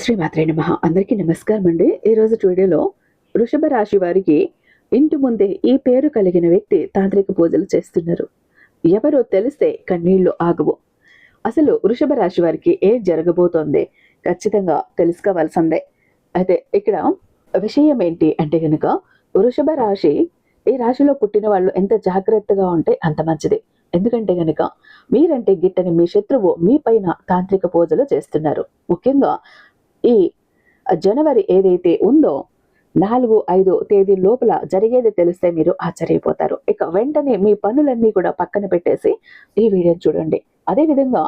శ్రీమాత్రే నమః. అందరికీ నమస్కారం అండి. ఈరోజు వీడియోలో వృషభ రాశి వారికి ఇంటి ముందే ఈ పేరు కలిగిన వ్యక్తి తాంత్రిక పూజలు చేస్తున్నారు. ఎవరో తెలిస్తే కన్నీళ్లు ఆగవు. అసలు వృషభ రాశి వారికి ఏం జరగబోతోంది ఖచ్చితంగా తెలుసుకోవాల్సిందే. అయితే ఇక్కడ విషయం ఏంటి అంటే గనుక, వృషభ రాశి, ఈ రాశిలో పుట్టిన వాళ్ళు ఎంత జాగ్రత్తగా ఉంటే అంత మంచిది. ఎందుకంటే గనుక మీరంటే గిట్టని మీ శత్రువు మీ పైన తాంత్రిక పూజలు చేస్తున్నారు. ముఖ్యంగా ఈ జనవరి ఏదైతే ఉందో 4-5 తేదీ లోపల జరిగేది తెలిస్తే మీరు ఆశ్చర్యపోతారు. ఇక వెంటనే మీ పనులన్నీ కూడా పక్కన పెట్టేసి ఈ వీడియోని చూడండి. అదేవిధంగా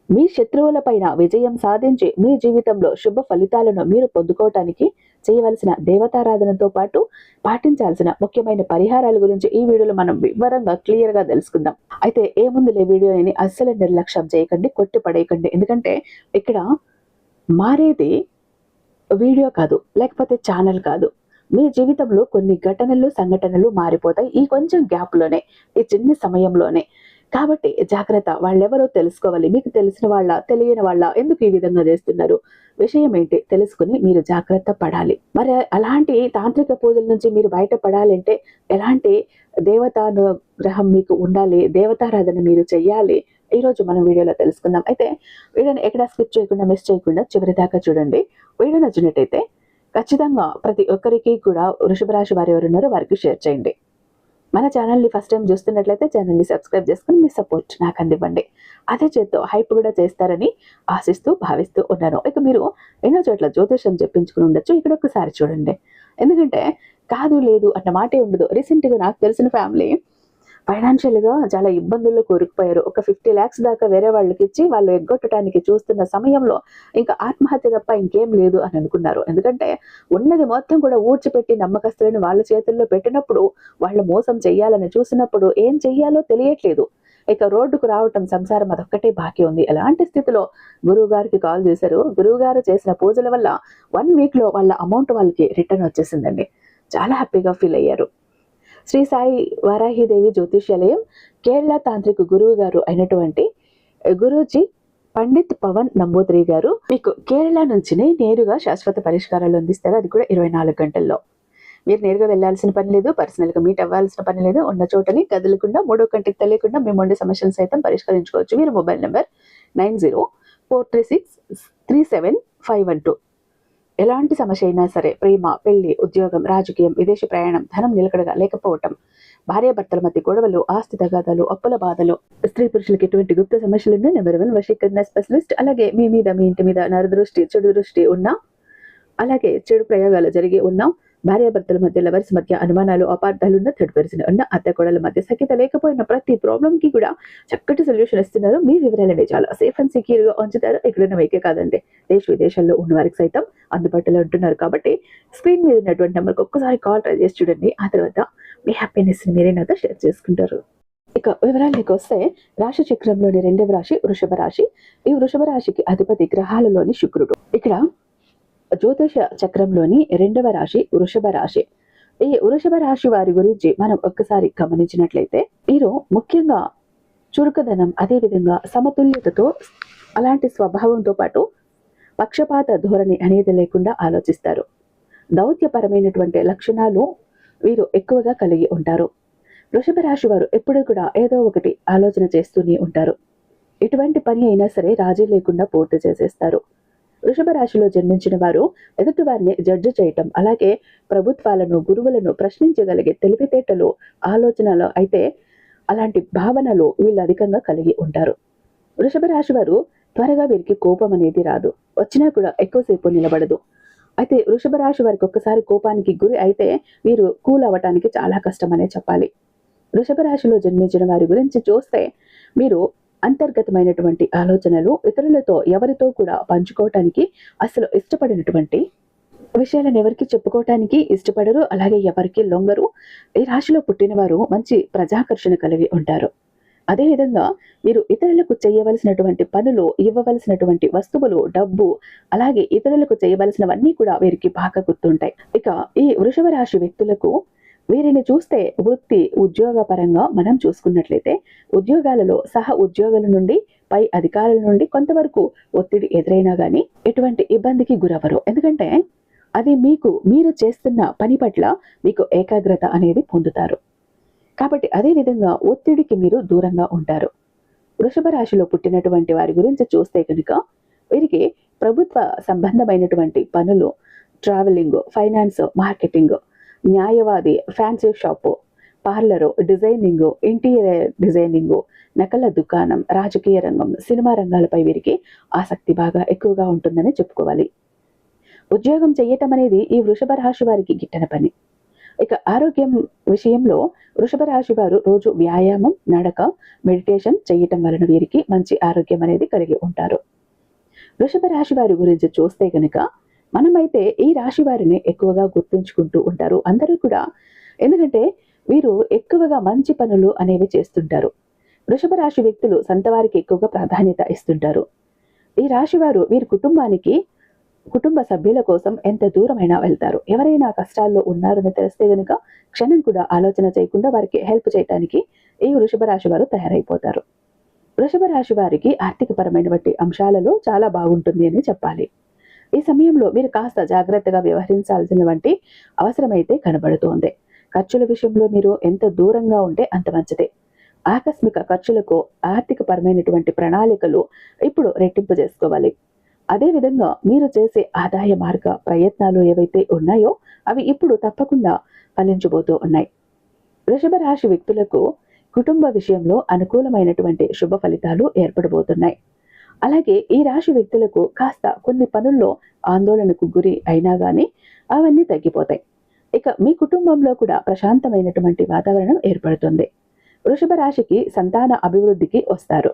మీ శత్రువుల పైన విజయం సాధించి మీ జీవితంలో శుభ ఫలితాలను మీరు పొందుకోవటానికి చేయవలసిన దేవతారాధనతో పాటు పాటించాల్సిన ముఖ్యమైన పరిహారాల గురించి ఈ వీడియోలో మనం వివరంగా క్లియర్గా తెలుసుకుందాం. అయితే ఏముందులే, వీడియోని అస్సలు నిర్లక్ష్యం చేయకండి, కొట్టి పడేయకండి. ఎందుకంటే ఇక్కడ మారేది వీడియో కాదు, లేకపోతే ఛానల్ కాదు. మీ జీవితంలో కొన్ని ఘటనలు, సంఘటనలు మారిపోతాయి ఈ కొంచెం గ్యాప్లోనే, ఈ చిన్న సమయంలోనే. కాబట్టి జాగ్రత్త. వాళ్ళెవరో తెలుసుకోవాలి. మీకు తెలిసిన వాళ్ళ, తెలియని వాళ్ళ, ఎందుకు ఈ విధంగా చేస్తున్నారు, విషయం ఏంటి తెలుసుకుని మీరు జాగ్రత్త పడాలి. మరి అలాంటి తాంత్రిక పూజల నుంచి మీరు బయటపడాలంటే ఎలాంటి దేవతానుగ్రహం మీకు ఉండాలి, దేవతారాధన మీరు చెయ్యాలి, ఈరోజు మనం వీడియోలో తెలుసుకుందాం. అయితే వీడియోని ఎక్కడ స్కిప్ చేయకుండా, మిస్ చేయకుండా చివరి దాకా చూడండి. వీడియో నచ్చినట్టయితే ఖచ్చితంగా ప్రతి ఒక్కరికి కూడా వృషభ రాశి వారు ఎవరున్నారో వారికి షేర్ చేయండి. మన ఛానల్ని ఫస్ట్ టైం చూస్తున్నట్లయితే ఛానల్ని సబ్స్క్రైబ్ చేసుకుని మీ సపోర్ట్ నాకు అందివ్వండి. అదే చేత్తో హైప్ కూడా చేస్తారని ఆశిస్తూ భావిస్తూ ఉన్నాను. ఇక మీరు ఎన్నో చోట్ల జ్యోతిషం చెప్పించుకుని ఉండొచ్చు, ఇక్కడ ఒకసారి చూడండి. ఎందుకంటే కాదు లేదు అన్న మాటే ఉండదు. రీసెంట్గా నాకు తెలిసిన ఫ్యామిలీ ఫైనాన్షియల్గా చాలా ఇబ్బందుల్లో కూరుకుపోయారు. ఒక 50 lakhs దాకా వేరే వాళ్ళకి ఇచ్చి వాళ్ళు ఎగ్గొట్టడానికి చూస్తున్న సమయంలో ఇంకా ఆత్మహత్య తప్ప ఇంకేం లేదు అని అనుకున్నారు. ఎందుకంటే ఉన్నది మొత్తం కూడా ఊడ్చిపెట్టి నమ్మకస్తులను వాళ్ళ చేతుల్లో పెట్టినప్పుడు, వాళ్ళు మోసం చెయ్యాలని చూసినప్పుడు ఏం చెయ్యాలో తెలియట్లేదు. ఇక రోడ్డుకు రావటం, సంసారం అదొక్కటే బాకీ ఉంది. అలాంటి స్థితిలో గురువు గారికి కాల్ చేశారు. గురువు గారు చేసిన పూజల వల్ల 1 week లో వాళ్ళ అమౌంట్ వాళ్ళకి రిటర్న్ వచ్చేసిందండి. చాలా హ్యాపీగా ఫీల్ అయ్యారు. శ్రీ సాయి వారాహిదేవి జ్యోతిష్యాలయం కేరళ తాంత్రిక గురువు గారు అయినటువంటి గురూజీ పండిత్ పవన్ నంబూద్రి గారు మీకు కేరళ నుంచినే నేరుగా శాశ్వత పరిష్కారాలు అందిస్తారు. అది కూడా 24 గంటల్లో. మీరు నేరుగా వెళ్లాల్సిన పని లేదు, పర్సనల్గా మీట్ అవ్వాల్సిన పని లేదు. ఉన్న చోటని కదలకుండా, మూడో కంటికి తెలియకుండా మీ మొండి సమస్యలు సైతం పరిష్కరించుకోవచ్చు. మీరు మొబైల్ నెంబర్ 9043637512. ఎలాంటి సమస్య అయినా సరే, ప్రేమ, పెళ్లి, ఉద్యోగం, రాజకీయం, విదేశీ ప్రయాణం, ధనం నిలకడగా లేకపోవటం, భార్యాభర్తల మధ్య గొడవలు, ఆస్తి తగాదాలు, అప్పుల బాధలు, స్త్రీ పురుషులకు ఎటువంటి గుప్త సమస్యలున్నా నెంబర్ 1 వశీకరణ స్పెషలిస్ట్. అలాగే మీ మీద, మీ ఇంటి మీద నరదృష్టి, చెడు దృష్టి ఉన్నా, అలాగే చెడు ప్రయోగాలు జరిగి ఉన్నా, భార్యాభర్తల మధ్య, లవర్స్ మధ్య అనుమానాలు, అపార్థాలున్న, థర్డ్ పర్సన్ ఉన్న, అత్త కోడల మధ్య సఖ్యత లేకపోయిన ప్రతి ప్రాబ్లం కి కూడా చక్కటి సొల్యూషన్ ఇస్తున్నారు. మీ వివరాలని చాలా సేఫ్ అండ్ సెక్యూర్ గా ఉంచుతారు. ఇక్కడున్న మీకే కాదండి, దేశ విదేశాల్లో ఉన్న వారికి సైతం అందుబాటులో ఉంటున్నారు. కాబట్టి స్క్రీన్ మీద ఉన్నటువంటి నెంబర్కి ఒక్కసారి కాల్ ట్రై చేసి చూడండి. ఆ తర్వాత మీ హ్యాపీనెస్ ని మీరే నాతో షేర్ చేసుకుంటారు. ఇక వివరాలకు వస్తే, రాశి చక్రంలోని 2వ రాశి వృషభ రాశి. ఈ వృషభ రాశికి అధిపతి గ్రహాలలోని శుక్రుడు. ఇక్కడ జ్యోతిష చక్రంలోని 2వ రాశి వృషభ రాశి. ఈ వృషభ రాశి వారి గురించి మనం ఒక్కసారి గమనించినట్లయితే, వీరు ముఖ్యంగా చురుకదనం, అదేవిధంగా సమతుల్యతతో, అలాంటి స్వభావంతో పాటు పక్షపాత ధోరణి అనేది లేకుండా ఆలోచిస్తారు. దౌత్యపరమైనటువంటి లక్షణాలు వీరు ఎక్కువగా కలిగి ఉంటారు. వృషభ రాశి వారు ఎప్పుడూ కూడా ఏదో ఒకటి ఆలోచన చేస్తూనే ఉంటారు. ఎటువంటి పని అయినా సరే రాజీ లేకుండా పూర్తి చేసేస్తారు. వృషభ రాశిలో జన్మించిన వారు ఎదుటి వారిని జడ్జి చేయటం, అలాగే ప్రభుత్వాలను, గురువులను ప్రశ్నించగలిగే తెలివితేటలు, ఆలోచనలు, అయితే అలాంటి భావనలు వీళ్ళు అధికంగా కలిగి ఉంటారు. వృషభ రాశి వారు త్వరగా వీరికి కోపం అనేది రాదు, వచ్చినా కూడా ఎక్కువసేపు నిలబడదు. అయితే వృషభ రాశి వారికి ఒక్కసారి కోపానికి గురి అయితే వీరు కూల్ అవ్వటానికి చాలా కష్టమనే చెప్పాలి. వృషభ రాశిలో జన్మించిన వారి గురించి చూస్తే, మీరు అంతర్గతమైనటువంటి ఆలోచనలు, ఇతరులతో ఎవరితో కూడా పంచుకోవటానికి అసలు ఇష్టపడినటువంటి విషయాలను ఎవరికి చెప్పుకోవటానికి ఇష్టపడరు, అలాగే ఎవరికి లొంగరు. ఈ రాశిలో పుట్టిన వారు మంచి ప్రజాకర్షణ కలిగి ఉంటారు. అదేవిధంగా మీరు ఇతరులకు చేయవలసినటువంటి పనులు, ఇవ్వవలసినటువంటి వస్తువులు, డబ్బు, అలాగే ఇతరులకు చేయవలసినవన్నీ కూడా వీరికి బాగా గుర్తుంటాయి. ఇక ఈ వృషభ రాశి వ్యక్తులకు వీరిని చూస్తే వృత్తి ఉద్యోగ పరంగా మనం చూసుకున్నట్లయితే ఉద్యోగాలలో సహ ఉద్యోగుల నుండి పై అధికారుల నుండి కొంతవరకు ఒత్తిడి ఎదురైనా కానీ ఎటువంటి ఇబ్బందికి గురవరు. ఎందుకంటే అది మీరు చేస్తున్న పని పట్ల మీకు ఏకాగ్రత అనేది పొందుతారు. కాబట్టి అదే విధంగా ఒత్తిడికి మీరు దూరంగా ఉంటారు. వృషభ రాశిలో పుట్టినటువంటి వారి గురించి చూస్తే కనుక వీరికి ప్రభుత్వ సంబంధమైనటువంటి పనులు, ట్రావెలింగ్, ఫైనాన్స్, మార్కెటింగ్, న్యాయవాది, fancy shop, parlour, designing, interior designing, నకల దుకాణం, రాజకీయ రంగం, సినిమా రంగాలపై వీరికి ఆసక్తి బాగా ఎక్కువగా ఉంటుందని చెప్పుకోవాలి. ఉద్యోగం చేయటం అనేది ఈ వృషభ రాశి వారికి గిట్టని పని. ఇక ఆరోగ్యం విషయంలో వృషభ రాశి వారు రోజు వ్యాయామం, నడక, మెడిటేషన్ చేయటం వలన వీరికి మంచి ఆరోగ్యం అనేది కలిగి ఉంటారు. వృషభ రాశి వారి గురించి చూస్తే కనుక మనమైతే ఈ రాశి వారిని ఎక్కువగా గుర్తుంచుకుంటూ ఉంటారు అందరూ కూడా. ఎందుకంటే వీరు ఎక్కువగా మంచి పనులు అనేవి చేస్తుంటారు. వృషభ రాశి వ్యక్తులు సొంతవారికి ఎక్కువగా ప్రాధాన్యత ఇస్తుంటారు. ఈ రాశి వారు వీరి కుటుంబ సభ్యుల కోసం ఎంత దూరమైనా వెళ్తారు. ఎవరైనా కష్టాల్లో ఉన్నారని తెలిస్తే గనుక క్షణం కూడా ఆలోచన చేయకుండా వారికి హెల్ప్ చేయడానికి ఈ వృషభ రాశి వారు తయారైపోతారు. వృషభ రాశి వారికి ఆర్థికపరమైనటువంటి అంశాలలో చాలా బాగుంటుంది అని చెప్పాలి. ఈ సమయంలో మీరు కాస్త జాగ్రత్తగా వ్యవహరించాల్సినటువంటి అవసరమైతే కనబడుతోంది. ఖర్చుల విషయంలో మీరు ఎంత దూరంగా ఉంటే అంత మంచిదే. ఆకస్మిక ఖర్చులకు ఆర్థికపరమైనటువంటి ప్రణాళికలు ఇప్పుడు రెట్టింపు చేసుకోవాలి. అదేవిధంగా మీరు చేసే ఆదాయ మార్గ ప్రయత్నాలు ఏవైతే ఉన్నాయో అవి ఇప్పుడు తప్పకుండా ఫలించబోతూ ఉన్నాయి. వృషభ రాశి వ్యక్తులకు కుటుంబ విషయంలో అనుకూలమైనటువంటి శుభ ఫలితాలు ఏర్పడబోతున్నాయి. అలాగే ఈ రాశి వ్యక్తులకు కాస్త కొన్ని పనుల్లో ఆందోళనకు గురి అయినా కానీ అవన్నీ తగ్గిపోతాయి. ఇక మీ కుటుంబంలో కూడా ప్రశాంతమైనటువంటి వాతావరణం ఏర్పడుతుంది. వృషభ రాశికి సంతాన అభివృద్ధికి వస్తారు.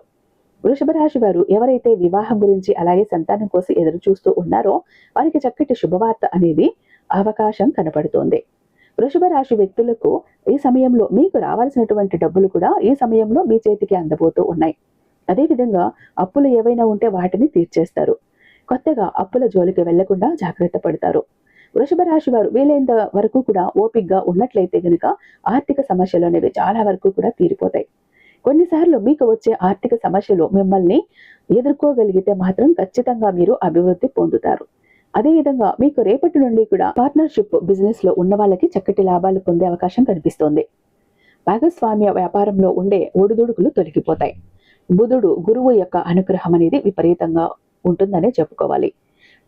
వృషభ రాశి వారు ఎవరైతే వివాహం గురించి అలాగే సంతానం కోసం ఎదురు చూస్తూ ఉన్నారో వారికి చక్కటి శుభవార్త అనేది అవకాశం కనపడుతోంది. వృషభ రాశి వ్యక్తులకు ఈ సమయంలో మీకు రావాల్సినటువంటి డబ్బులు కూడా ఈ సమయంలో మీ చేతికి అందబోతూ ఉన్నాయి. అదేవిధంగా అప్పులు ఏవైనా ఉంటే వాటిని తీర్చేస్తారు. కొత్తగా అప్పుల జోలికి వెళ్లకుండా జాగ్రత్త పడతారు. వృషభ రాశి వారు వీలైనంత వరకు కూడా ఓపికగా ఉన్నట్లయితే గనుక ఆర్థిక సమస్యలు అనేవి చాలా వరకు కూడా తీరిపోతాయి. కొన్నిసార్లు మీకు వచ్చే ఆర్థిక సమస్యలు మిమ్మల్ని ఎదుర్కోగలిగితే మాత్రం ఖచ్చితంగా మీరు అభివృద్ధి పొందుతారు. అదేవిధంగా మీకు రేపటి నుండి కూడా పార్ట్నర్షిప్ బిజినెస్ లో ఉన్న వాళ్ళకి చక్కటి లాభాలు పొందే అవకాశం కనిపిస్తోంది. భాగస్వామ్య వ్యాపారంలో ఉండే ఒడిదుడుకులు తొలగిపోతాయి. బుధుడు గురువు యొక్క అనుగ్రహం అనేది విపరీతంగా ఉంటుందనే చెప్పుకోవాలి.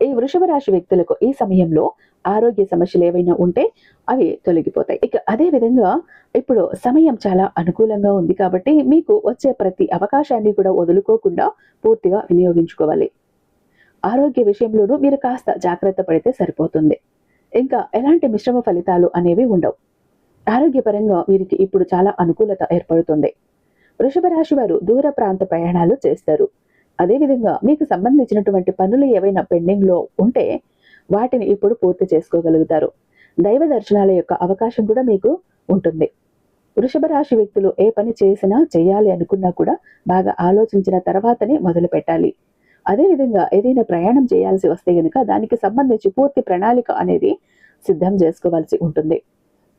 ఈ వృషభ రాశి వ్యక్తులకు ఈ సమయంలో ఆరోగ్య సమస్యలు ఏవైనా ఉంటే అవి తొలగిపోతాయి. ఇక అదే విధంగా ఇప్పుడు సమయం చాలా అనుకూలంగా ఉంది కాబట్టి మీకు వచ్చే ప్రతి అవకాశాన్ని కూడా వదులుకోకుండా పూర్తిగా వినియోగించుకోవాలి. ఆరోగ్య విషయంలోనూ మీరు కాస్త జాగ్రత్త పడితే సరిపోతుంది. ఇంకా ఎలాంటి మిశ్రమ ఫలితాలు అనేవి ఉండవు. ఆరోగ్యపరంగా వీరికి ఇప్పుడు చాలా అనుకూలత ఏర్పడుతుంది. వృషభ రాశి వారు దూర ప్రాంత ప్రయాణాలు చేస్తారు. అదేవిధంగా మీకు సంబంధించినటువంటి పనులు ఏవైనా పెండింగ్ లో ఉంటే వాటిని ఇప్పుడు పూర్తి చేసుకోగలుగుతారు. దైవ దర్శనాల యొక్క అవకాశం కూడా మీకు ఉంటుంది. వృషభ రాశి వ్యక్తులు ఏ పని చేసినా చేయాలి అనుకున్నా కూడా బాగా ఆలోచించిన తర్వాతనే మొదలు పెట్టాలి. అదేవిధంగా ఏదైనా ప్రయాణం చేయాల్సి వస్తే గనుక దానికి సంబంధించి పూర్తి ప్రణాళిక అనేది సిద్ధం చేసుకోవాల్సి ఉంటుంది.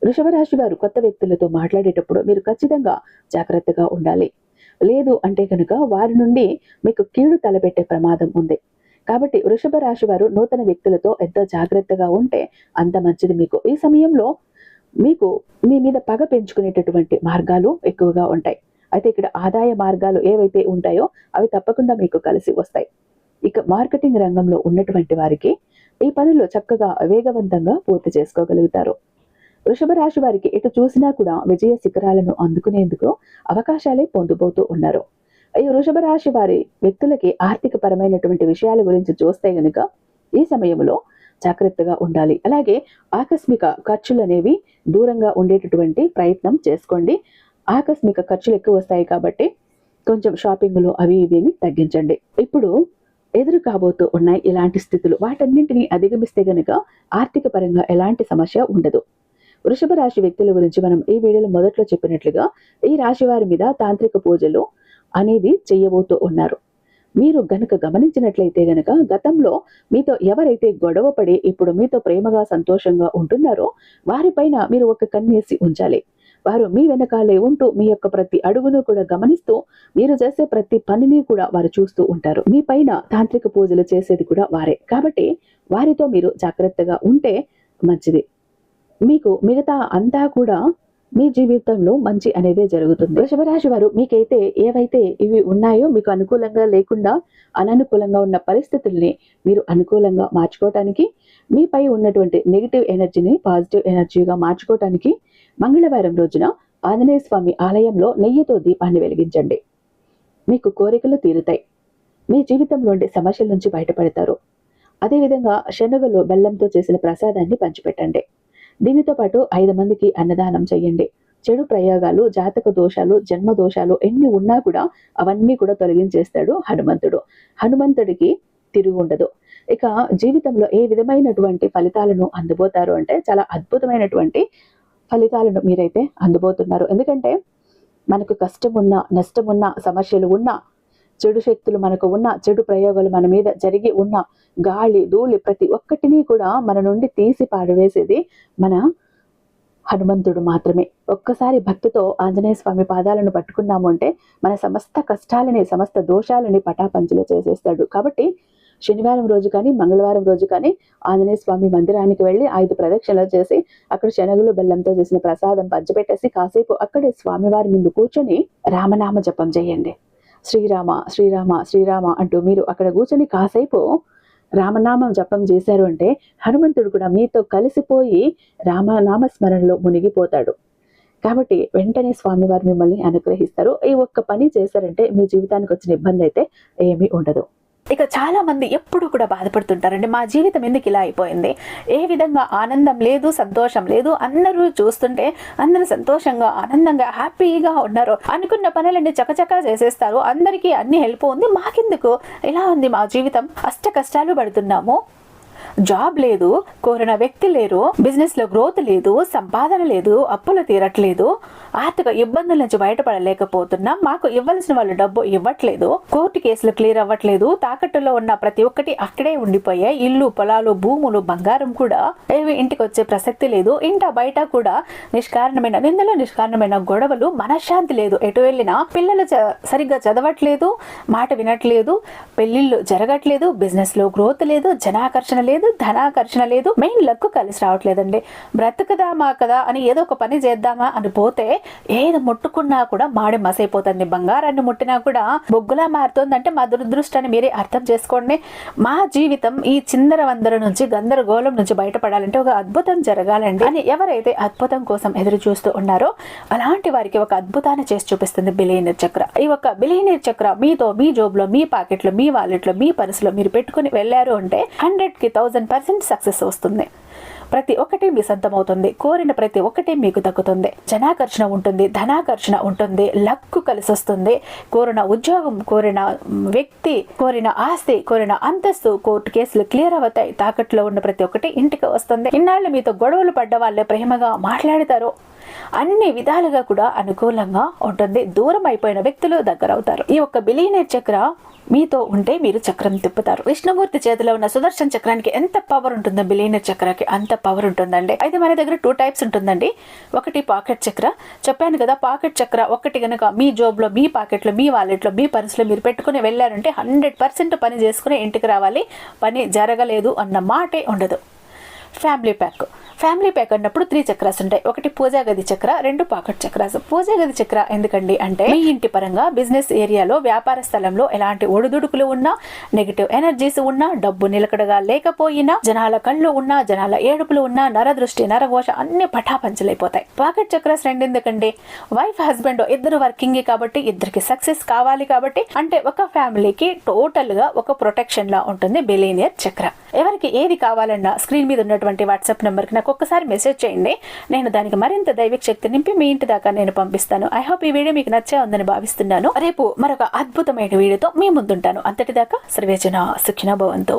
వృషభ రాశి వారు కొత్త వ్యక్తులతో మాట్లాడేటప్పుడు మీరు ఖచ్చితంగా జాగ్రత్తగా ఉండాలి. లేదు అంటే కనుక వారి నుండి మీకు కీడు తలపెట్టే ప్రమాదం ఉంది. కాబట్టి వృషభ రాశి వారు నూతన వ్యక్తులతో ఎంత జాగ్రత్తగా ఉంటే అంత మంచిది. మీకు ఈ సమయంలో మీకు మీ మీద పగ పెంచుకునేటటువంటి మార్గాలు ఎక్కువగా ఉంటాయి. అయితే ఇక్కడ ఆదాయ మార్గాలు ఏవైతే ఉంటాయో అవి తప్పకుండా మీకు కలిసి వస్తాయి. ఇక మార్కెటింగ్ రంగంలో ఉన్నటువంటి వారికి ఈ పనులు చక్కగా వేగవంతంగా పూర్తి చేసుకోగలుగుతారు. వృషభ రాశి వారికి ఎటు చూసినా కూడా విజయ శిఖరాలను అందుకునేందుకు అవకాశాలే పొందబోతూ ఉన్నారు. ఈ వృషభ రాశి వారి వ్యక్తులకి ఆర్థిక పరమైనటువంటి విషయాల గురించి చూస్తే గనుక ఈ సమయంలో జాగ్రత్తగా ఉండాలి. అలాగే ఆకస్మిక ఖర్చులు అనేవి దూరంగా ఉండేటటువంటి ప్రయత్నం చేసుకోండి. ఆకస్మిక ఖర్చులు ఎక్కువ వస్తాయి కాబట్టి కొంచెం షాపింగ్లు అవి ఇవిని తగ్గించండి. ఇప్పుడు ఎదురు కాబోతూ ఉన్నాయి ఇలాంటి స్థితులు. వాటన్నింటినీ అధిగమిస్తే గనుక ఆర్థిక పరంగా ఎలాంటి సమస్య ఉండదు. వృషభ రాశి వ్యక్తుల గురించి మనం ఈ వీడియోలో మొదట్లో చెప్పినట్లుగా ఈ రాశి వారి మీద తాంత్రిక పూజలు అనేది చేయబోతూ ఉన్నారు. మీరు గనుక గమనించినట్లయితే గనక గతంలో మీతో ఎవరైతే గొడవ పడి ఇప్పుడు మీతో ప్రేమగా సంతోషంగా ఉంటున్నారో వారిపైన మీరు ఒక కన్నేసి ఉంచాలి. వారు మీ వెనకాలే ఉంటూ మీ యొక్క ప్రతి అడుగును కూడా గమనిస్తూ మీరు చేసే ప్రతి పనిని కూడా వారు చూస్తూ ఉంటారు. మీ పైన తాంత్రిక పూజలు చేసేది కూడా వారే. కాబట్టి వారితో మీరు జాగ్రత్తగా ఉంటే మంచిది. మీకు మిగతా అంతా కూడా మీ జీవితంలో మంచి అనేది జరుగుతుంది. వృషభ రాశి వారు మీకైతే ఏవైతే ఇవి ఉన్నాయో మీకు అనుకూలంగా లేకుండా అననుకూలంగా ఉన్న పరిస్థితుల్ని మీరు అనుకూలంగా మార్చుకోవటానికి, మీపై ఉన్నటువంటి నెగిటివ్ ఎనర్జీని పాజిటివ్ ఎనర్జీగా మార్చుకోవటానికి మంగళవారం రోజున ఆంజనేయ స్వామి ఆలయంలో నెయ్యితో దీపాన్ని వెలిగించండి. మీకు కోరికలు తీరుతాయి. మీ జీవితంలోని సమస్యల నుంచి బయటపడతారు. అదేవిధంగా శనగలు బెల్లంతో చేసిన ప్రసాదాన్ని పంచిపెట్టండి. దీనితో పాటు 5 మందికి అన్నదానం చేయండి. చెడు ప్రయోగాలు, జాతక దోషాలు, జన్మ దోషాలు ఎన్ని ఉన్నా కూడా అవన్నీ కూడా తొలగించేస్తాడు హనుమంతుడు. హనుమంతుడికి తిరుగు ఉండదు. ఇక జీవితంలో ఏ విధమైనటువంటి ఫలితాలను అందుబోతారు అంటే చాలా అద్భుతమైనటువంటి ఫలితాలను మీరైతే అందుబోతున్నారు. ఎందుకంటే మనకు కష్టం ఉన్నా, నష్టం ఉన్నా, సమస్యలు ఉన్నా, చెడు శక్తులు మనకు ఉన్న, చెడు ప్రయోగాలు మన మీద జరిగి ఉన్న, గాలి ధూళి ప్రతి ఒక్కటిని కూడా మన నుండి తీసి పారవేసేది మన హనుమంతుడు మాత్రమే. ఒక్కసారి భక్తితో ఆంజనేయ స్వామి పాదాలను పట్టుకున్నాము అంటే మన సమస్త కష్టాలని, సమస్త దోషాలని పటాపంచలు చేసేస్తాడు. కాబట్టి శనివారం రోజు కానీ మంగళవారం రోజు కానీ ఆంజనేయ స్వామి మందిరానికి వెళ్ళి 5 ప్రదక్షిణలు చేసి అక్కడ శనగలు బెల్లంతో చేసిన ప్రసాదం పంచిపెట్టేసి కాసేపు అక్కడే స్వామివారి ముందు కూర్చొని రామనామ జపం చేయండి. శ్రీరామ శ్రీరామ శ్రీరామ అంటూ మీరు అక్కడ కూర్చొని కాసేపు రామనామం జపం చేశారు అంటే హనుమంతుడు కూడా మీతో కలిసిపోయి రామనామ స్మరణలో మునిగిపోతాడు. కాబట్టి వెంటనే స్వామివారు మిమ్మల్ని అనుగ్రహిస్తారు. ఈ ఒక్క పని చేశారంటే మీ జీవితానికి వచ్చిన ఇబ్బంది అయితే ఏమీ ఉండదు. ఇక చాలా మంది ఎప్పుడు కూడా బాధపడుతుంటారండి, మా జీవితం ఎందుకు ఇలా అయిపోయింది, ఏ విధంగా ఆనందం లేదు, సంతోషం లేదు, అందరూ చూస్తుంటే అందరూ సంతోషంగా ఆనందంగా హ్యాపీగా ఉన్నారు, అనుకున్న పనులన్నీ చకచకా చేసేస్తారు, అందరికీ అన్ని హెల్ప్ ఉంది, మాకెందుకు ఇలా ఉంది మా జీవితం, అష్ట కష్టాలు పడుతున్నాము, జాబ్ లేదు, కోరిన వ్యక్తి లేరు, బిజినెస్ లో గ్రోత్ లేదు, సంపాదన లేదు, అప్పులు తీరట్లేదు, ఆర్థిక ఇబ్బందుల నుంచి బయటపడలేకపోతున్నాం, మాకు ఇవ్వాల్సిన వాళ్ళు డబ్బు ఇవ్వట్లేదు, కోర్టు కేసులు క్లియర్ అవ్వట్లేదు, తాకట్టులో ఉన్న ప్రతి ఒక్కటి అక్కడే ఉండిపోయాయి, ఇల్లు పొలాలు భూములు బంగారం కూడా ఏవి ఇంటికి వచ్చే ప్రసక్తి లేదు, ఇంట బయట కూడా నిష్కారణమైన నిందలు, నిష్కారణమైన గొడవలు, మనశ్శాంతి లేదు, ఎటు వెళ్ళినా పిల్లలు సరిగ్గా చదవట్లేదు, మాట వినట్లేదు, పెళ్లిళ్ళు జరగట్లేదు, బిజినెస్ లో గ్రోత్ లేదు, జనాకర్షణ లేదు, ధనాకర్షణ లేదు, మెయిన్ లక్ కలిసి రావట్లేదండి. బ్రతుకుదామా కదా అని ఏదో ఒక పని చేద్దామా అని పోతే ఏది ముట్టుకున్నా కూడా మాడి మసైపోతుంది, బంగారాన్ని ముట్టినా కూడా బొగ్గులా మారుతుందంటే మా దురదృష్టాన్ని మీరే అర్థం చేసుకోండి. మా జీవితం ఈ చిందర వందర నుంచి గందరగోళం నుంచి బయటపడాలంటే ఒక అద్భుతం జరగాలండి అని ఎవరైతే అద్భుతం కోసం ఎదురు చూస్తూ ఉన్నారో అలాంటి వారికి ఒక అద్భుతాన్ని చేసి చూపిస్తుంది బిలియనీర్ చక్ర. ఈ ఒక బిలియనీర్ చక్ర మీతో మీ జోబులో, మీ పాకెట్లో, మీ వాలెట్లో, మీ పర్సులో మీరు పెట్టుకుని వెళ్ళారు అంటే 100కి 1000% సక్సెస్ వస్తుంది. ప్రతి ఒక్కటి మీ సొంతమవుతుంది, కోరిన ప్రతి ఒక్కటి మీకు దక్కుతుంది, జనాకర్షణ ఉంటుంది, ధనాకర్షణ ఉంటుంది, లక్కు కలిసి వస్తుంది, కోరిన ఉద్యోగం, కోరిన వ్యక్తి, కోరిన ఆస్తి, కోరిన అంతస్తు, కోర్టు కేసులు క్లియర్ అవుతాయి, తాకట్లో ఉన్న ప్రతి ఒక్కటి ఇంటికి వస్తుంది, ఇన్నాళ్ళు మీతో గొడవలు పడ్డ వాళ్ళే ప్రేమగా మాట్లాడతారు, అన్ని విధాలుగా కూడా అనుకూలంగా ఉంటుంది, దూరం అయిపోయిన వ్యక్తులు దగ్గర అవుతారు. ఈ ఒక్క బిలియనీర్ చక్ర మీతో ఉంటే మీరు చక్రం తిప్పుతారు. విష్ణుమూర్తి చేతిలో ఉన్న సుదర్శన చక్రానికి ఎంత పవర్ ఉంటుందో బిలియనీర్ చక్రానికి అంత పవర్ ఉంటుందండి. అయితే మన దగ్గర 2 టైప్స్ ఉంటుందండి. ఒకటి పాకెట్ చక్ర, చెప్పాను కదా, పాకెట్ చక్ర ఒకటి గనక మీ జోబులో, మీ పాకెట్లో, మీ వాలెట్లో, మీ పర్సులో మీరు పెట్టుకుని వెళ్ళారంటే 100% పని చేసుకుని ఇంటికి రావాలి, పని జరగలేదు అన్న మాటే ఉండదు. ఫ్యామిలీ ప్యాక్ అన్నప్పుడు 3 చక్రాస్ ఉంటాయి. ఒకటి పూజా గది చక్ర, 2 పాకెట్ చక్రాస్. పూజా గది చక్ర ఎందుకండి అంటే మీ ఇంటి పరంగా బిజినెస్ ఏరియాలో, వ్యాపార స్థలంలో ఎలాంటి ఒడిదుడుకులు ఉన్నా, నెగిటివ్ ఎనర్జీస్ ఉన్నా, డబ్బు నిలకడగా లేకపోయినా, జనాల కళ్ళు ఉన్నా, జనాల ఏడుపులు ఉన్నా, నరదృష్టి, నరఘోష అన్ని పటాపంచలైపోతాయి. పాకెట్ చక్రాస్ 2 ఎందుకండి, వైఫ్ హస్బెండ్ ఇద్దరు వర్కింగ్ కాబట్టి ఇద్దరికి సక్సెస్ కావాలి కాబట్టి, అంటే ఒక ఫ్యామిలీకి టోటల్ గా ఒక ప్రొటెక్షన్ లా ఉంటుంది బిలియనీర్ చక్ర. ఎవరికి ఏది కావాలన్నా స్క్రీన్ మీద ఉన్నటువంటి వాట్సాప్ నెంబర్ కి నాకు ఒక్కసారి మెసేజ్ చేయండి, నేను దానికి మరింత దైవిక శక్తి నింపి మీ ఇంటి దాకా నేను పంపిస్తాను. ఐ హోప్ ఈ వీడియో మీకు నచ్చే ఉందని భావిస్తున్నాను. రేపు మరొక అద్భుతమైన వీడియోతో మీ ముందుంటాను. అంతటిదాకా సర్వేజన సుఖినో భవంతు.